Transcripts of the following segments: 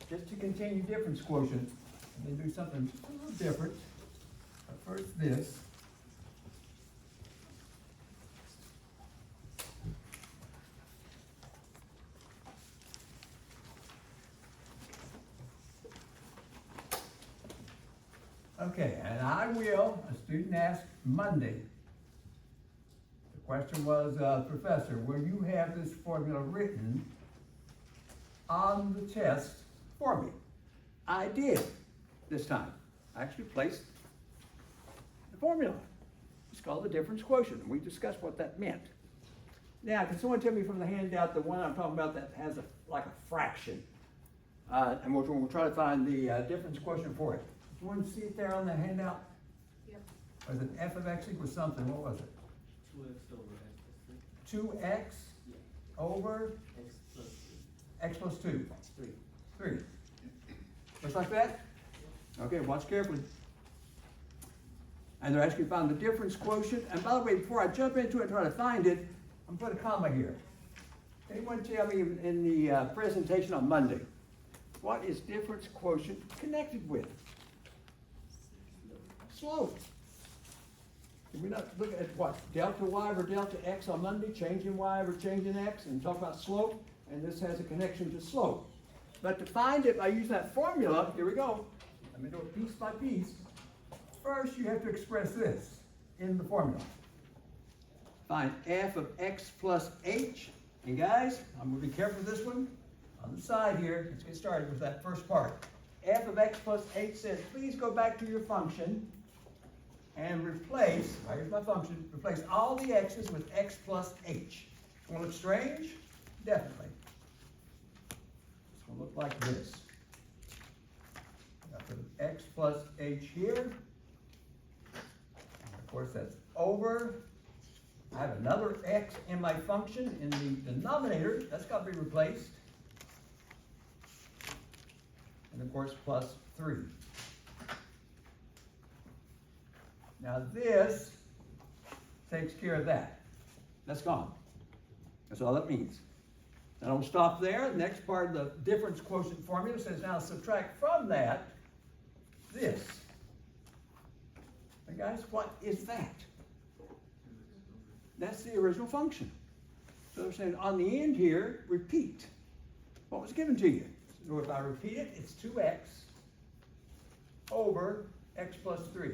just to continue difference quotient, let me do something a little different. But first this. Okay, and I will, a student asked Monday. The question was, Professor, will you have this formula written on the test for me? I did this time. I actually placed the formula. It's called the difference quotient, and we discussed what that meant. Now, can someone tell me from the handout the one I'm talking about that has like a fraction? And we'll try to find the difference quotient for it. Do you want to see it there on the handout? Yep. Was it f of x equals something? What was it? 2x over x plus 3. 2x Yeah. over X plus 3. x plus 2. 3. 3. Looks like that? Okay, watch carefully. And they're asking you to find the difference quotient. And by the way, before I jump into it and try to find it, I'm going to put a comma here. Anyone tell me in the presentation on Monday, what is difference quotient connected with? Slope. Did we not look at what? Delta y over delta x on Monday, changing y over changing x, and talk about slope? And this has a connection to slope. But to find it by using that formula, here we go. Let me do it piece by piece. First, you have to express this in the formula. Find f of x plus h. And guys, I'm going to be careful with this one. On the side here, let's get started with that first part. F of x plus h says, please go back to your function and replace, here's my function, replace all the x's with x plus h. It's going to look strange? Definitely. It's going to look like this. I put x plus h here. And of course, that's over. I have another x in my function in the denominator. That's got to be replaced. And of course, plus 3. Now this takes care of that. That's gone. That's all that means. I don't stop there. The next part of the difference quotient formula says now subtract from that this. And guys, what is that? That's the original function. So they're saying on the end here, repeat what was given to you. So if I repeat it, it's 2x over x plus 3.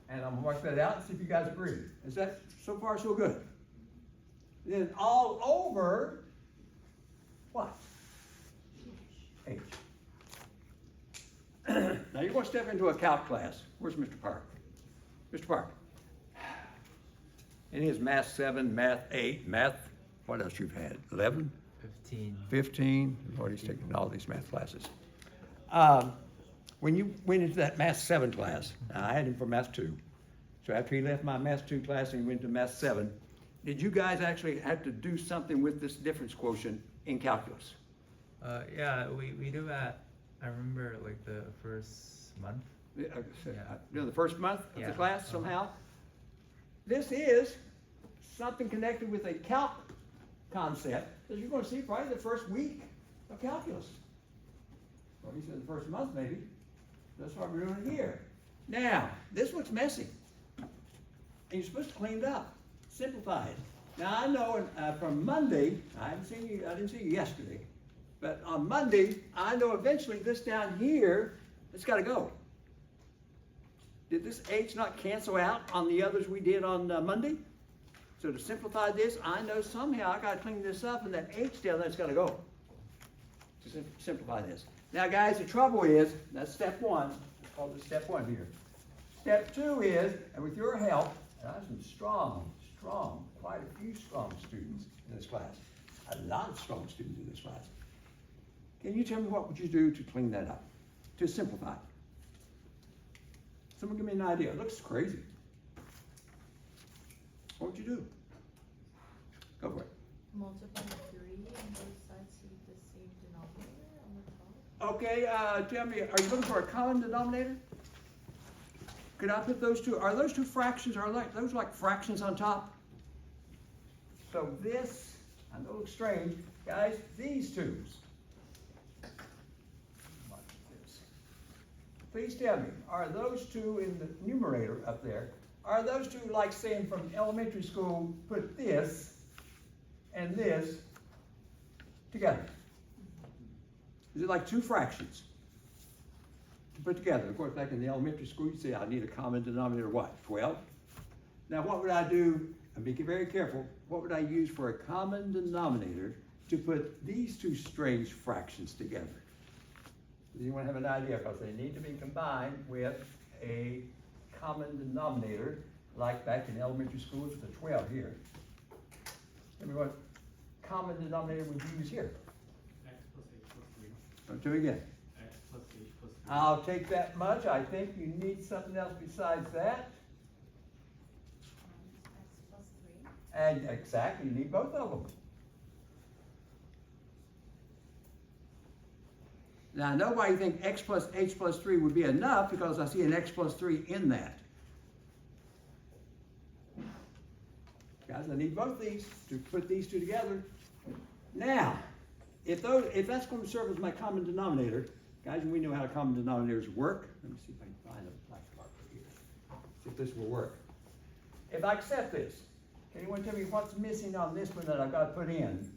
And I'm going to work that out and see if you guys agree. Is that so far so good? Then all over what? H. Now you're going to step into a calc class. Where's Mr. Park? Mr. Park. In his Math 7, Math 8, Math, what else you've had? 11? 15. 15. Lord, he's taken all these math classes. When you went into that Math 7 class, I had him for Math 2. So after he left my Math 2 class and he went to Math 7, did you guys actually have to do something with this difference quotient in calculus? Yeah, we do that. I remember like the first month. You know, the first month of the class somehow? This is something connected with a calc concept that you're going to see probably the first week of calculus. Or at least in the first month maybe. That's why we're doing it here. Now, this looks messy. And you're supposed to clean it up. Simplify it. Now I know from Monday, I didn't see you yesterday, but on Monday, I know eventually this down here, it's got to go. Did this h not cancel out on the others we did on Monday? So to simplify this, I know somehow I got to clean this up and that h down there's got to go. To simplify this. Now guys, the trouble is, that's step 1. Let's call this step 1 here. Step 2 is, and with your help, and I have some strong, quite a few strong students in this class. A lot of strong students in this class. Can you tell me what would you do to clean that up? To simplify it? Someone give me an idea. It looks crazy. What would you do? Go for it. Multiply 3 on both sides to the same denominator on the top. Okay, tell me, are you looking for a common denominator? Could I put those two, are those two fractions, are those like fractions on top? So this, I know it looks strange, guys, these twos. please tell me, are those two in the numerator up there, are those two like saying from elementary school, put this and this together? Is it like two fractions to put together? Of course, back in the elementary school, you'd say, I need a common denominator, what, 12? Now, what would I do, and be very careful, what would I use for a common denominator to put these two strange fractions together? Does anyone have an idea? Because they need to be combined with a common denominator, like back in elementary school with the 12 here. Tell me what common denominator would you use here? X plus H plus 3. Don't do it again. X plus H plus 3. I'll take that much. I think you need something else besides that. X plus 3. And exactly, you need both of them. Now, I know why you think x plus h plus 3 would be enough, because I see an x plus 3 in that. Guys, I need both these to put these two together. Now, if that's going to serve as my common denominator, guys, we know how common denominators work. Let me see if I can find a black marker here. See if this will work. If I accept this, can anyone tell me what's missing on this one that I've got to put in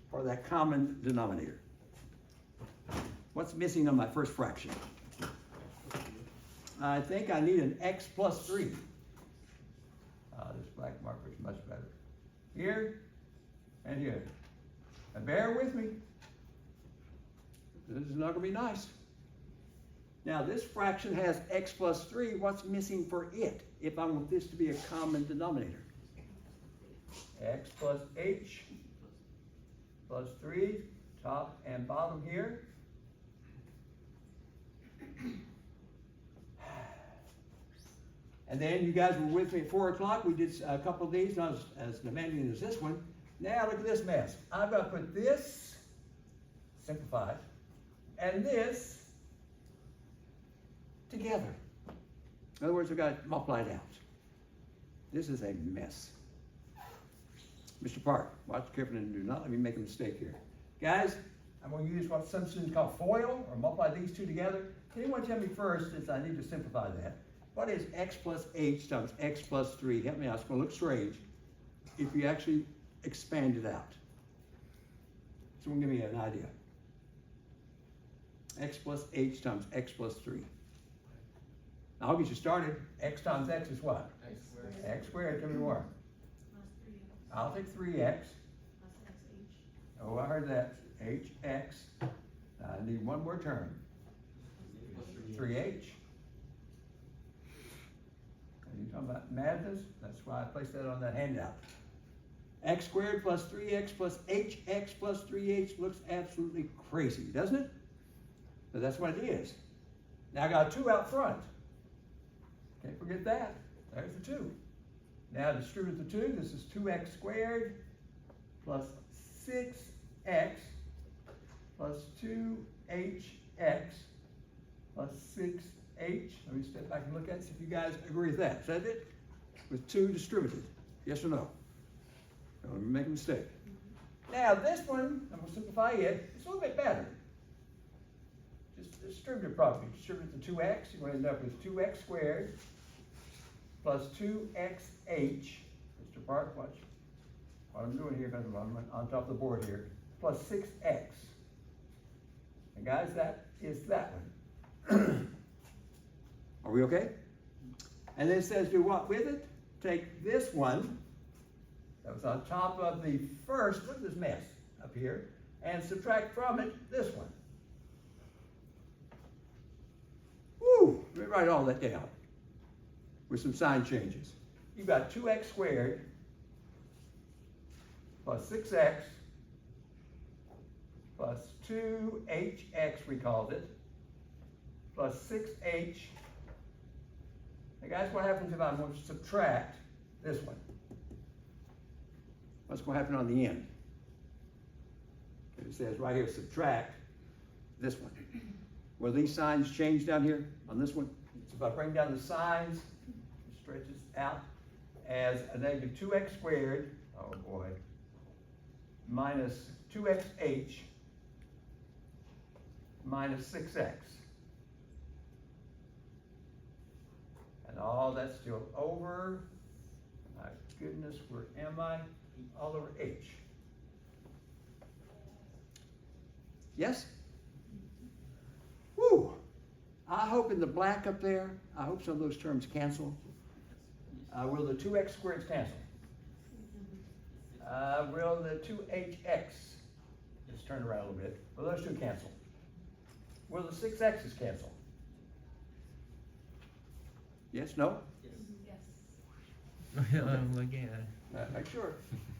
for that common denominator? What's missing on my first fraction? I think I need an x plus 3. This black marker is much better. Here and here. Now bear with me. This is not going to be nice. Now this fraction has x plus 3. What's missing for it if I want this to be a common denominator? X plus h plus 3, top and bottom here. And then you guys were with me at 4 o'clock. We did a couple of these, not as demanding as this one. Now look at this mess. I've got to put this, simplified, and this together. In other words, I've got to multiply it out. This is a mess. Mr. Park, watch carefully and do not let me make a mistake here. Guys, I'm going to use what some students call FOIL, or multiply these two together. Can anyone tell me first, since I need to simplify that, what is x plus h times x plus 3? Help me out. It's going to look strange if you actually expand it out. Someone give me an idea. X plus h times x plus 3. I'll get you started. X times x is what? X squared. X squared. Tell me more. Plus 3x. I'll take 3x. Plus xh. Oh, I heard that. hx. I need one more term. Plus 3h. Are you talking about madness? That's why I placed that on that handout. X squared plus 3x plus hx plus 3h looks absolutely crazy, doesn't it? But that's what it is. Now I got 2 out front. Can't forget that. There's the 2. Now distribute the 2. This is 2x squared plus 6x plus 2hx plus 6h. Let me step back and look at it, see if you guys agree with that. Is that it? With 2 distributed. Yes or no? Don't let me make a mistake. Now this one, I'm going to simplify it. It's a little bit better. Just distribute property. Distribute the 2x. You're going to end up with 2x squared plus 2xh. Mr. Park, watch what I'm doing here, because I'm on top of the board here. Plus 6x. And guys, that is that one. Are we okay? And then it says do what with it? Take this one that was on top of the first, look at this mess up here, and subtract from it this one. Woo! Let me write all that down with some sign changes. You've got 2x squared plus 6x plus 2hx, we called it, plus 6h. Now guys, what happens if I'm going to subtract this one? What's going to happen on the end? It says right here, subtract this one. Will these signs change down here on this one? So if I bring down the signs, it stretches out as a negative 2x squared, oh boy, minus 2xh minus 6x. And all that's still over, my goodness, where am I? All over H. Yes? Woo! I hope in the black up there, I hope some of those terms cancel. Will the 2x squareds cancel? Will the 2hx, just turn around a little bit, will those two cancel? Will the 6x's cancel? Yes, no? Yes. I'm looking at it. Make sure.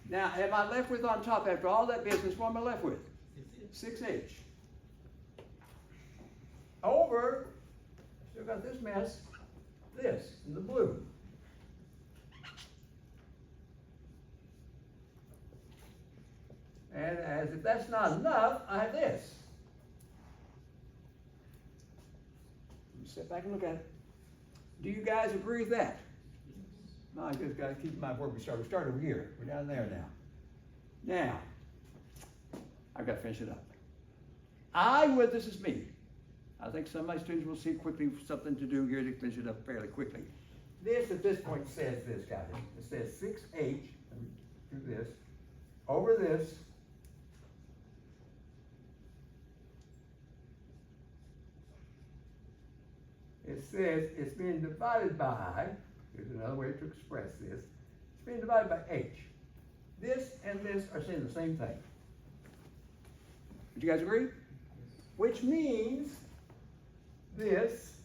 Now, am I left with on top, after all that business, what am I left with? 6h. Over, still got this mess, this, in the blue. And as if that's not enough, I have this. Let me step back and look at it. Do you guys agree with that? No, I just gotta keep in mind where we start. We start over here. We're down there now. Now, I've got to finish it up. This is me. I think some of my students will see quickly something to do here to finish it up fairly quickly. This at this point says this, guys. It says 6h, let me do this, over this, it says it's being divided by, here's another way to express this, it's being divided by h. This and this are saying the same thing. Would you guys agree? Which means this,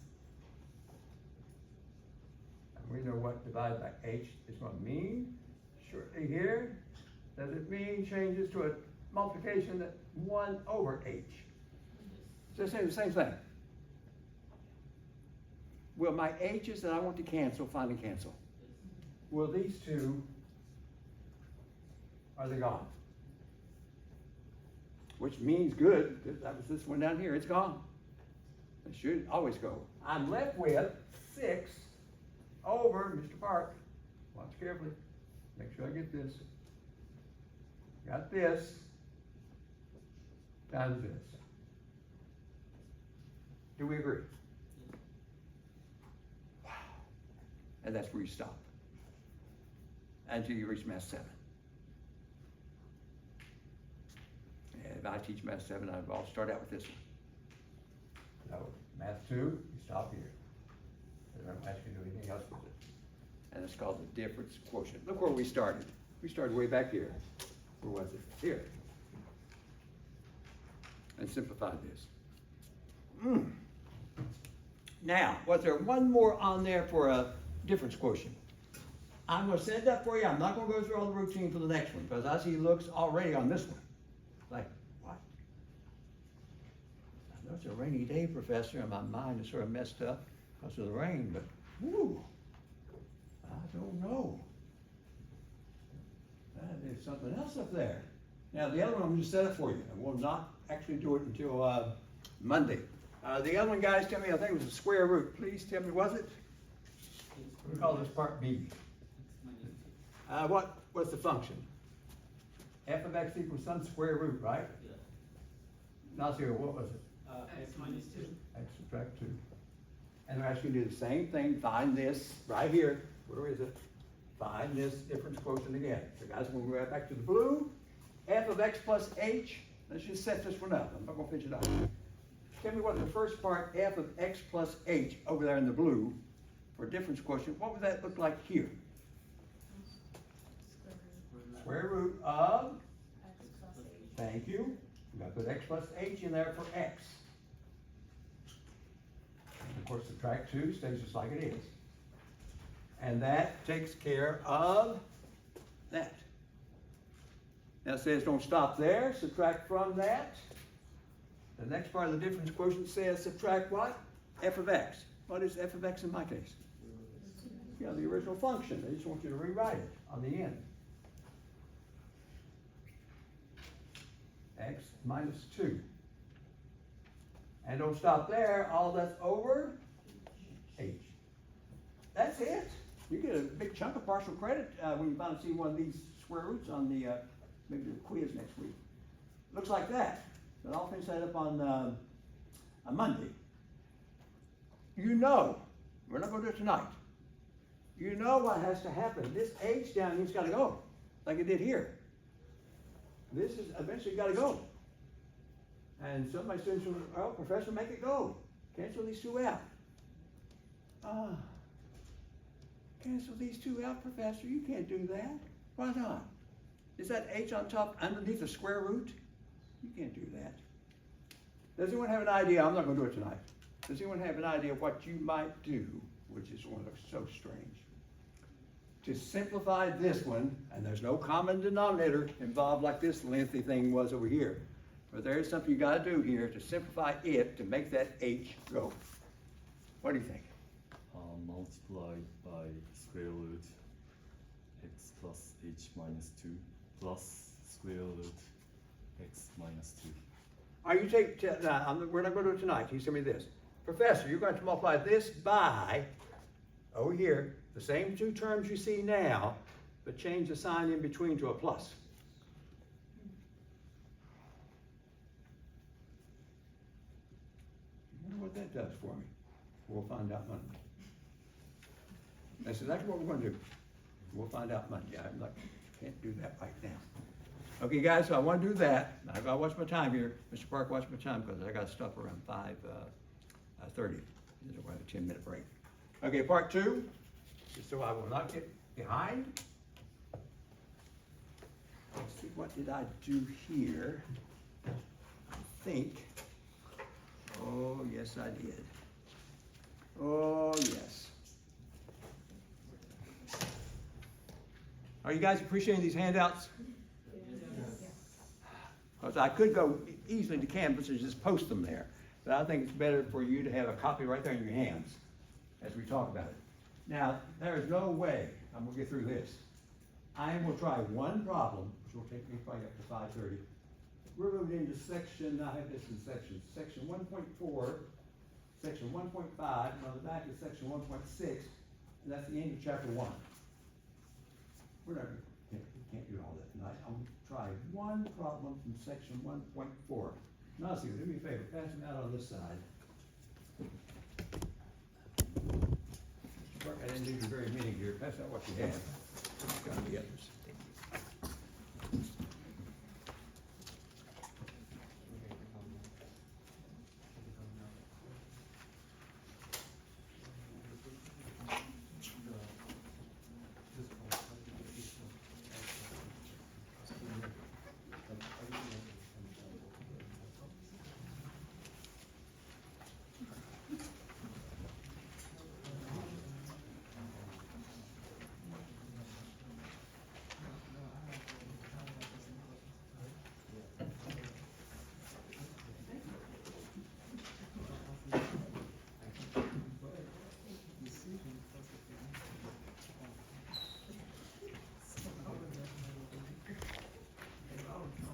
and we know what divided by h is going to mean. Shortly here, does it mean changes to a multiplication that 1 over h? So they're saying the same thing. Will my h's that I want to cancel finally cancel? Will these two, are they gone? Which means good, because that was this one down here, it's gone. It should always go. I'm left with 6 over, Mr. Park, watch carefully, make sure I get this. Got this, times this. Do we agree? Wow. And that's where you stop. Until you reach Math 7. And if I teach Math 7, I'll start out with this one. No, Math 2, you stop here. I don't ask you to do anything else with it. And it's called the difference quotient. Look where we started. We started way back here. Where was it? Here. And simplified this. Now, was there one more on there for a difference quotient? I'm going to set it up for you. I'm not going to go through all the routine for the next one because I see looks already on this one. Like, what? I know it's a rainy day, Professor, and my mind is sort of messed up because of the rain, but whoo, I don't know. There's something else up there. Now, the other one I'm going to set up for you, and we'll not actually do it until Monday. The other one, guys, tell me, I think it was a square root. Please tell me, was it? We call this part B. What's the function? F of x equals some square root, right? Yeah. Now, see, what was it? X minus 2. X subtract 2. And they're asking you to do the same thing, find this right here. Where is it? Find this difference quotient again. So guys, when we go back to the blue, f of x plus h, let's just set this one up. I'm not going to finish it up. Tell me what the first part, f of x plus h, over there in the blue, for difference quotient, what would that look like here? Square root of, X plus H. thank you. We've got to put x plus h in there for x. And of course, subtract 2 stays just like it is. And that takes care of that. Now it says don't stop there, subtract from that. The next part of the difference quotient says subtract what? F of x. What is f of x in my case? Yeah, the original function. I just want you to rewrite it on the end. X minus 2. And don't stop there, all that's over h. That's it. You get a big chunk of partial credit when you finally see one of these square roots on the maybe the quiz next week. Looks like that. But I'll finish that up on Monday. You know, we're not going to do it tonight, you know what has to happen. This H down here's gotta go, like it did here. This is eventually gotta go. And some of my students will, oh, professor, make it go. Cancel these two out. Cancel these two out, professor, you can't do that. Why not? Is that H on top underneath the square root? You can't do that. Does anyone have an idea? I'm not gonna do it tonight. Does anyone have an idea of what you might do, which is one that's so strange? To simplify this one, and there's no common denominator involved like this lengthy thing was over here. But there's something you gotta do here to simplify it, to make that H go. What do you think? Multiply by square root x plus h minus 2 plus square root x minus 2. Are you we're not gonna do it tonight. He sent me this. Professor, you're going to multiply this by, over here, the same two terms you see now, but change the sign in between to a plus. I wonder what that does for me. We'll find out Monday. That's exactly what we're gonna do. We'll find out Monday. Can't do that right now. Okay, guys, so I wanna do that. I gotta watch my time here. Mr. Park, watch my time, because I gotta stop around 5:30. We'll have a 10-minute break. Okay, part two, just so I will not get behind. Let's see, what did I do here? I think, oh, yes, I did. Oh, yes. Are you guys appreciating these handouts? Because I could go easily to Canvas and just post them there. But I think it's better for you to have a copy right there in your hands as we talk about it. Now, there is no way I'm gonna get through this. I am gonna try one problem, which will take me probably up to 5:30. We're moving into section, I have this in section 1.4, section 1.5, and on the back is section 1.6, and that's the end of chapter 1. We can't do all that tonight. I'm gonna try one problem from section 1.4. Now, see, do me a favor, pass them out on this side. Mr. Park, I didn't leave you very many here. Pass out what you have. There's gotta be others.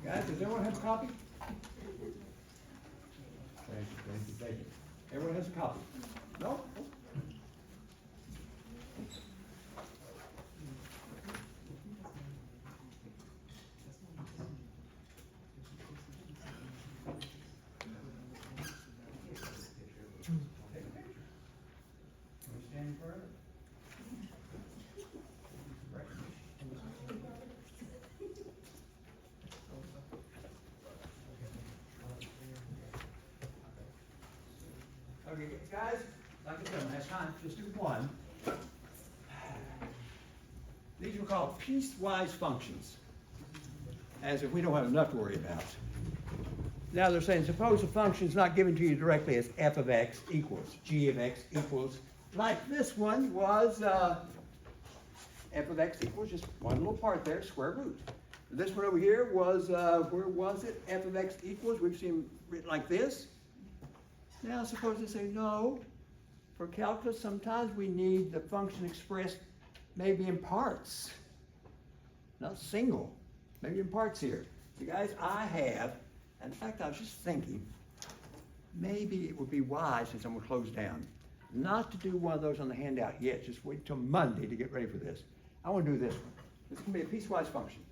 Guys, does everyone have a copy? Thank you. Everyone has a copy? No? Take a picture. Are we standing forever? Okay, guys, like I said last time, just do one. These are called piecewise functions, as if we don't have enough to worry about. Now they're saying, suppose a function is not given to you directly as f of x equals g of x equals, like this one was f of x equals just one little part there, square root. This one over here was, where was it? F of x equals, we've seen written like this. Now suppose they say, no, for calculus sometimes we need the function expressed maybe in parts, not single, maybe in parts here. So guys, I have, in fact I was just thinking, maybe it would be wise, since I'm gonna close down, not to do one of those on the handout yet, just wait till Monday to get ready for this. I wanna do this one. This can be a piecewise function.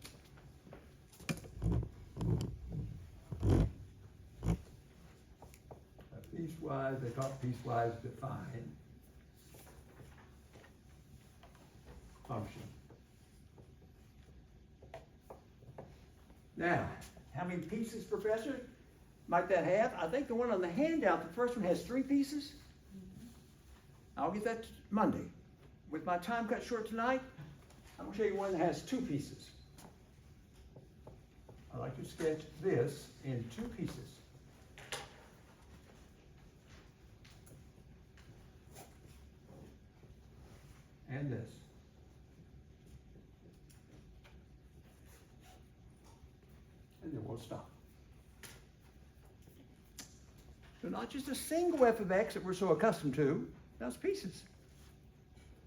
Piecewise, they call it piecewise defined. function. Now, how many pieces, Professor, might that have? I think the one on the handout, the first one has 3 pieces. I'll get that Monday. With my time cut short tonight, I'm going to show you one that has 2 pieces. I'd like to sketch this in 2 pieces. And this. And then we'll stop. So not just a single f of x that we're so accustomed to, that's pieces.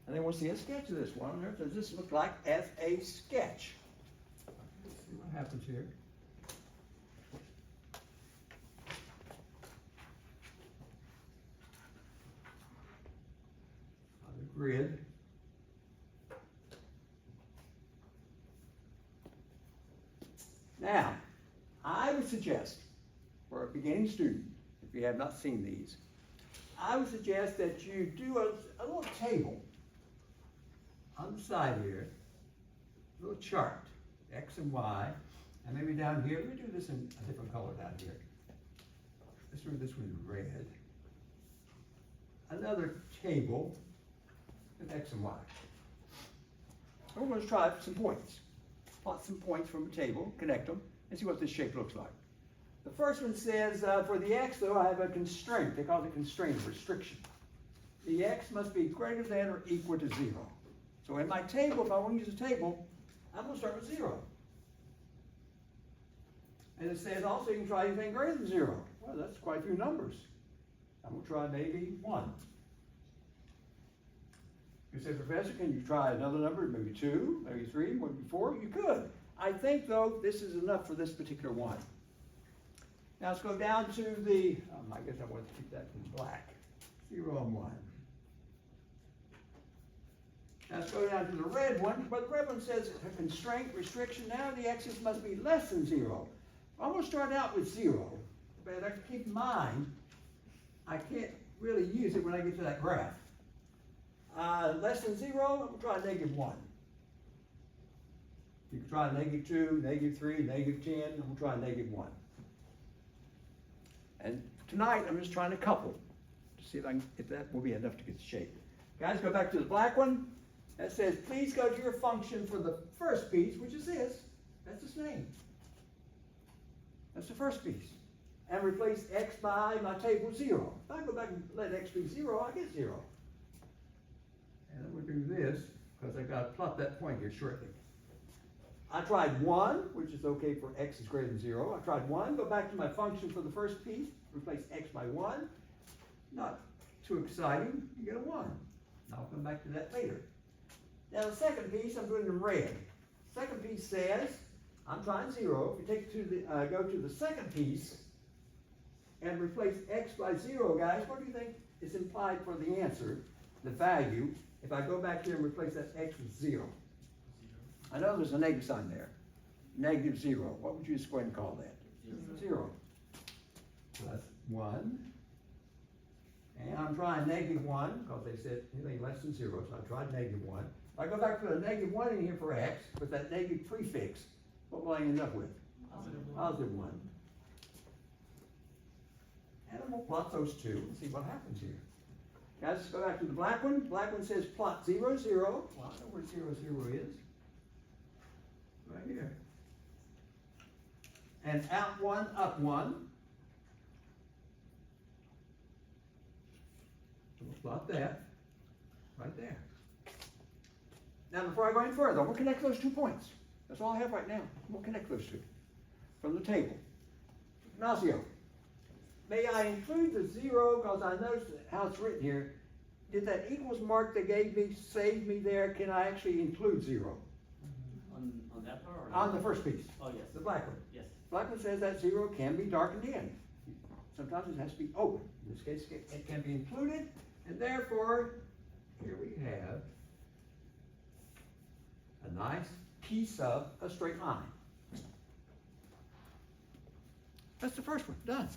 And then we'll see a sketch of this one. Does this look like as a sketch? Let's see what happens here. On the grid. Now, I would suggest, for a beginning student, if you have not seen these, I would suggest that you do a little table on the side here, a little chart, X and Y, and maybe down here, we do this in a different color down here. This one red. Another table with X and Y. We're going to try some points. Plot some points from a table, connect them, and see what this shape looks like. The first one says, for the x, though, I have a constraint. They call it a constraint, a restriction. The x must be greater than or equal to 0. So in my table, if I want to use a table, I'm going to start with 0. And it says also you can try anything greater than 0. Well, that's quite a few numbers. I'm going to try maybe 1. You say, Professor, can you try another number, maybe 2, maybe 3, maybe 4? You could. I think, though, this is enough for this particular one. Now let's go down to the, I guess I want to keep that in black. 0 and 1. Now let's go down to the red one. But the red one says a constraint, restriction. Now the x's must be less than 0. I'm going to start out with 0. But I have to keep in mind, I can't really use it when I get to that graph. Less than 0, I'm going to try negative 1. You can try negative 2, negative 3, negative 10. I'm going to try negative 1. And tonight, I'm just trying to couple to see if that will be enough to get the shape. Guys, go back to the black one. That says, please go to your function for the first piece, which is this. That's its name. That's the first piece. And replace x by my table 0. If I go back and let x be 0, I get 0. And then we'll do this, because I've got to plot that point here shortly. I tried 1, which is okay for x is greater than 0. I tried 1, go back to my function for the first piece, replace x by 1. Not too exciting, you get a 1. I'll come back to that later. Now the second piece, I'm doing it in red. Second piece says, I'm trying 0. If you take it to the, go to the second piece, and replace x by 0, guys, what do you think is implied for the answer, the value, if I go back here and replace that x with 0? I know there's a negative sign there. Negative 0. What would you just go ahead and call that? 0. So that's 1. And I'm trying negative 1, because they said anything less than 0, so I tried negative 1. If I go back to a negative 1 in here for x, with that negative prefix, what will I end up with? Positive 1. And I'm going to plot those two and see what happens here. Guys, let's go back to the black one. Black one says plot 0, 0. Well, I know where 0, 0 is. Right here. And out 1, up 1. So we'll plot that right there. Now, before I go any further, we'll connect those 2 points. That's all I have right now. We'll connect those 2 from the table. Ignacio, may I include the 0, because I noticed how it's written here. Did that equals mark they gave me save me there? Can I actually include 0? On that part? Or On the first piece. Oh, yes. The black one. Yes. Black one says that 0 can be darkened in. Sometimes it has to be open. In this case, it can be included, and therefore, here we have a nice piece of a straight line. That's the first one, done.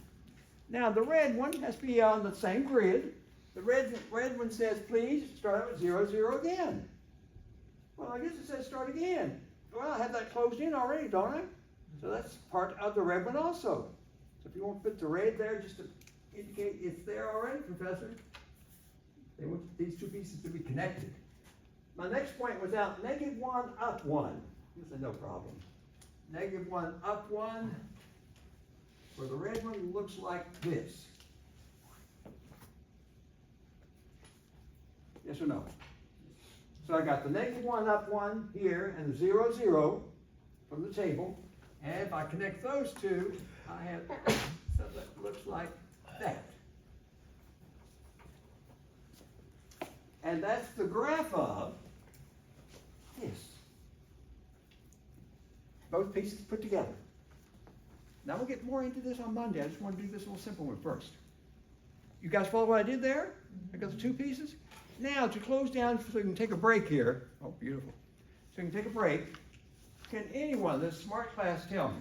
Now the red one has to be on the same grid. The red one says, please start out with 0, 0 again. Well, I guess it says start again. Well, I have that closed in already, don't I? So that's part of the red one also. So if you want to put the red there just to indicate it's there already, Professor. They want these two pieces to be connected. My next point was out -1 up 1. This is no problem. -1 up 1, where the red one looks like this. Yes or no? So I got the -1 up 1 here and the 0, 0 from the table. And if I connect those two, I have something that looks like that. And that's the graph of this. Both pieces put together. Now we'll get more into this on Monday. I just want to do this little simple one first. You guys follow what I did there? I got the two pieces. Now to close down so we can take a break here. Oh, beautiful. So we can take a break. Can anyone in this smart class tell me?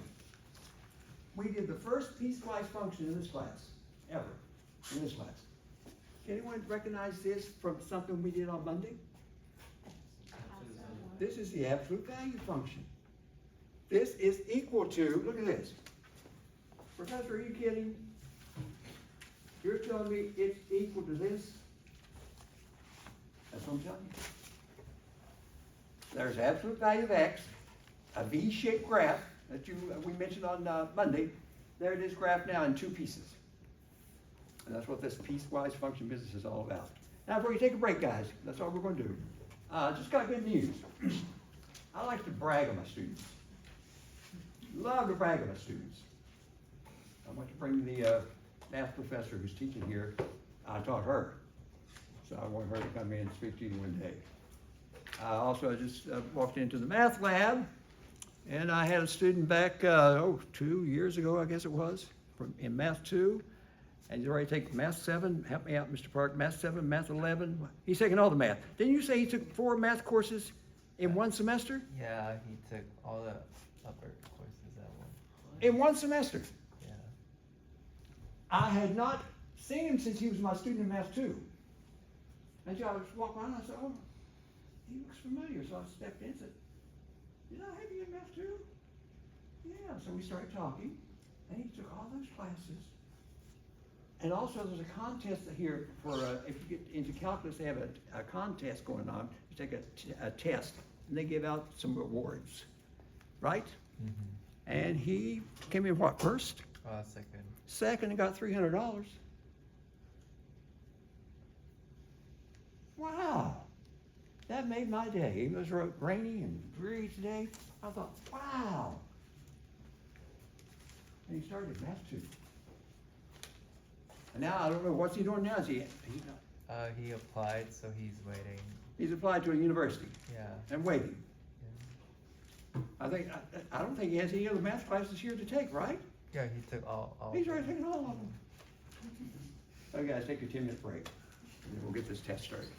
We did the first piecewise function in this class, ever, in this class. Can anyone recognize this from something we did on Monday? This is the absolute value function. This is equal to, look at this. Professor, are you kidding? You're telling me it's equal to this? That's what I'm telling you. There's absolute value of x, a V-shaped graph that we mentioned on Monday. There it is graphed now in two pieces. And that's what this piecewise function business is all about. Now before you take a break, guys, that's all we're going to do. Just got good news. I like to brag on my students. Love to brag on my students. I want to bring the math professor who's teaching here. I taught her. So I want her to come in and speak to you one day. Also, I just walked into the math lab, and I had a student back, 2 years ago, I guess it was, in Math 2. And he's already taken Math 7, help me out, Mr. Park, Math 7, Math 11. He's taking all the math. Didn't you say he took 4 math courses in one semester? Yeah, he took all the upper courses at once. In one semester. Yeah. I had not seen him since he was my student in Math 2. And so I was walking around and I said, oh, he looks familiar. So I stepped in and said, did I have you in Math 2? Yeah, so we started talking, and he took all those classes. And also there's a contest here for, if you get into calculus, they have a contest going on. You take a test, and they give out some rewards, right? Mm-hmm. And he came in what, first? Second. Second, and got $300. Wow, that made my day. It was rainy and dreary today. I thought, wow. And he started Math 2. And now I don't know, what's he doing now? Is he Applied, so he's waiting. he's applied to a university Yeah. and waiting. Yeah. I don't think he has any other math classes here to take, right? Yeah, he took all. He's already taken all of them. Okay, guys, take a 10-minute break, and then we'll get this test started.